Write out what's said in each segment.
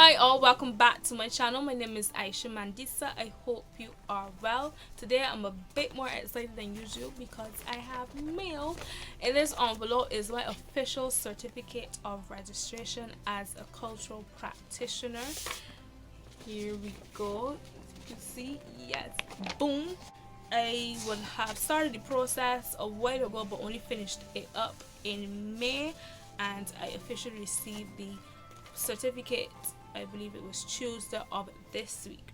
Hi all, welcome back to my channel. My name is Aisha Mandisa. I hope you are well. Today I'm a bit more excited than usual because I have mail. In this envelope is my official certificate of registration as a cultural practitioner. Here we go. You can see, yes, boom. I would have started the process a while ago but only finished it up in May, and I officially received the certificate, I believe it was Tuesday of this week.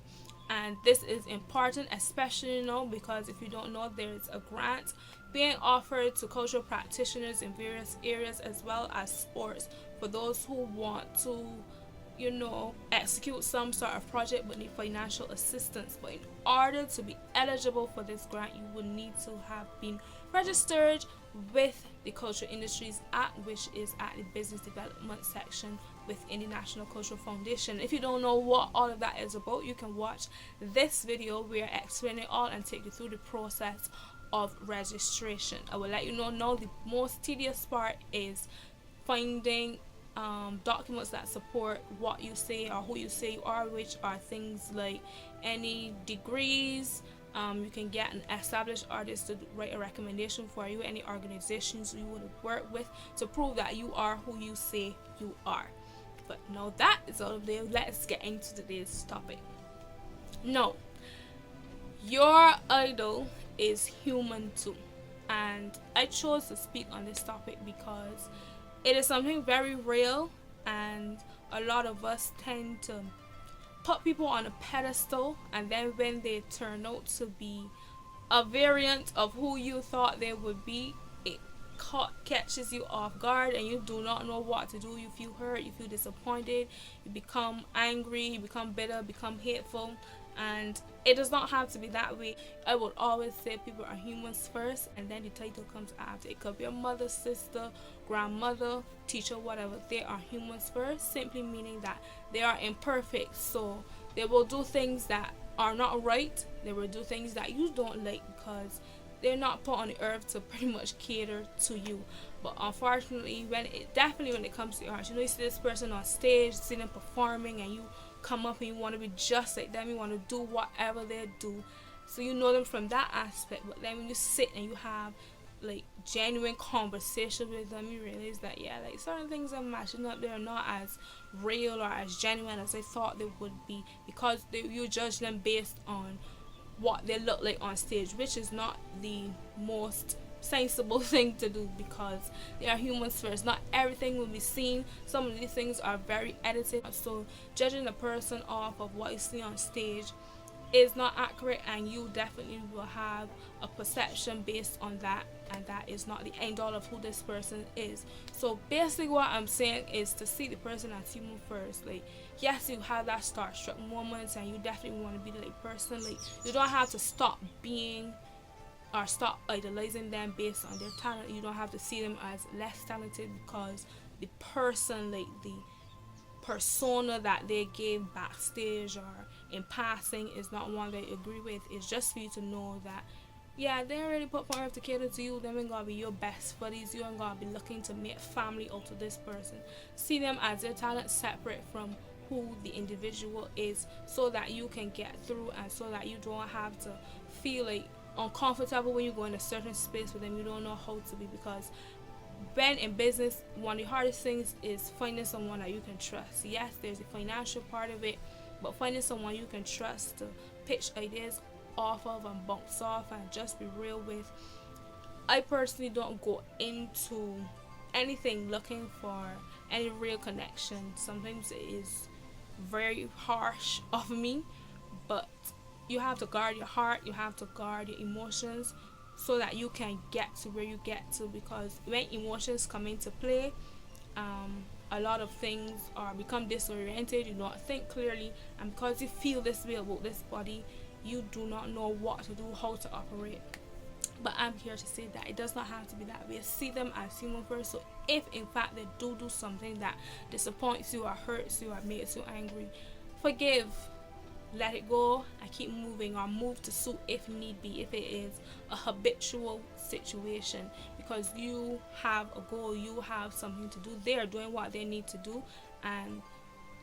And this is important, especially now, because if you don't know, there is a grant being offered to cultural practitioners in various areas as well as sports for those who want to execute some sort of project but need financial assistance. But in order to be eligible for this grant, you would need to have been registered with the Cultural Industries Act, which is at the business development section within the National Cultural Foundation. If you don't know what all of that is about, you can watch this video where I explain it all and take you through the process of registration. I will let you know now the most tedious part is finding documents that support what you say or who you say you are, which are things like any degrees. You can get an established artist to write a recommendation for you, any organizations you would work with to prove that you are who you say you are. But now that is all of this, let's get into today's topic. No, your idol is human too, and I chose to speak on this topic because it is something very real, and a lot of us tend to put people on a pedestal, and then when they turn out to be a variant of who you thought they would be, it catches you off guard and you do not know what to do. You feel hurt, you feel disappointed, you become angry, you become bitter, become hateful, and it does not have to be that way. I would always say people are humans first, and then the title comes after. It could be a mother, sister, grandmother, teacher, whatever. They are humans first, simply meaning that they are imperfect, so they will do things that are not right. They will do things that you don't like because they're not put on the earth to pretty much cater to you. But unfortunately, when it comes to art, you see this person on stage, see them performing, and you come up and you want to be just like them, you want to do whatever they do, so you know them from that aspect. But then when you sit and you have like genuine conversation with them, you realize that like certain things are matching up. They're not as real or as genuine as I thought they would be, because you judge them based on what they look like on stage, which is not the most sensible thing to do, because they are humans first. Not everything will be seen. Some of these things are very edited, so judging a person off of what you see on stage is not accurate, and you definitely will have a perception based on that, and that is not the end all of who this person is. So basically what I'm saying is to see the person as human first. Like, yes, you have that starstruck moments and you definitely want to be the person. Like, you don't have to stop being or stop idolizing them based on their talent. You don't have to see them as less talented because the person, like the persona that they gave backstage or in passing, is not one that you agree with. It's just for you to know that they already put point to cater to you. Them ain't gonna be your best buddies. You ain't gonna be looking to make family out of this person. See them as their talent separate from who the individual is, so that you can get through, and so that you don't have to feel like uncomfortable when you go in a certain space with them. You don't know how to be, because when in business, one of the hardest things is finding someone that you can trust. Yes, there's the financial part of it, but finding someone you can trust to pitch ideas off of and bounce off and just be real with. I personally don't go into anything looking for any real connection. Sometimes it is very harsh of me, but you have to guard your heart, you have to guard your emotions, so that you can get to where you get to. Because when emotions come into play, a lot of things are become disoriented. You don't think clearly, and because you feel this way about this body, you do not know what to do, how to operate. But I'm here to say that it does not have to be that way. See them as human first. So if in fact they do something that disappoints you or hurts you or makes you angry, forgive, let it go, and keep moving, or move to suit if need be, if it is a habitual situation. Because you have a goal, you have something to do. They are doing what they need to do, and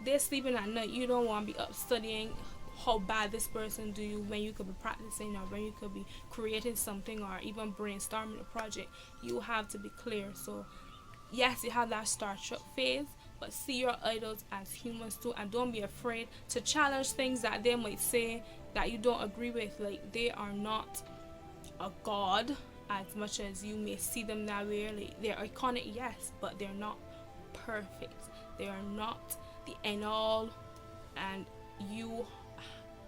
they're sleeping at night, you don't want to be up studying how bad this person do you when you could be practicing, or when you could be creating something, or even brainstorming a project. You have to be clear. So yes, you have that starstruck phase, but see your idols as humans too, and don't be afraid to challenge things that they might say that you don't agree with. Like, they are not a god as much as you may see them that way. Like, they're iconic, yes, but they're not perfect. They are not the end all, and you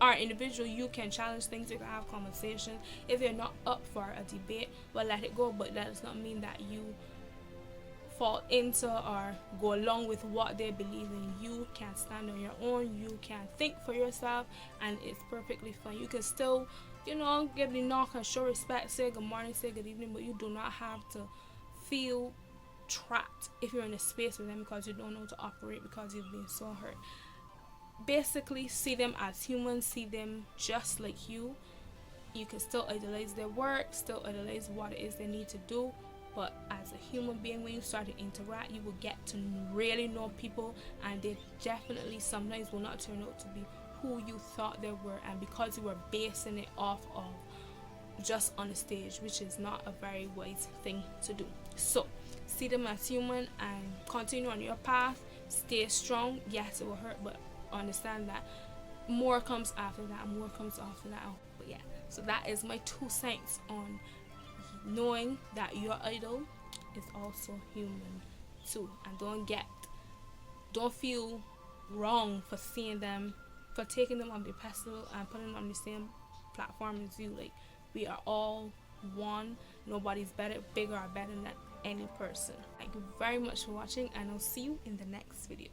are an individual. You can challenge things, you can have conversations. If you're not up for a debate, well, let it go, but that does not mean that you fall into or go along with what they believe in. You can stand on your own, you can think for yourself, and it's perfectly fine. You can still, give the knock and show respect, say good morning, say good evening, but you do not have to feel trapped if you're in a space with them because you don't know how to operate, because you've been so hurt. Basically, see them as humans, see them just like you. You can still idolize their work, still idolize what it is they need to do, but as a human being, when you start to interact, you will get to really know people, and they definitely sometimes will not turn out to be who you thought they were, and because you were basing it off of just on the stage, which is not a very wise thing to do. So see them as human and continue on your path. Stay strong. Yes, it will hurt, but understand that more comes after that, more comes after that. But yeah, so that is my 2 cents on knowing that your idol is also human too. And don't feel wrong for seeing them, for taking them on the pedestal and putting them on the same platform as you. Like, we are all one. Nobody's bigger or better than any person. Thank you very much for watching, and I'll see you in the next video.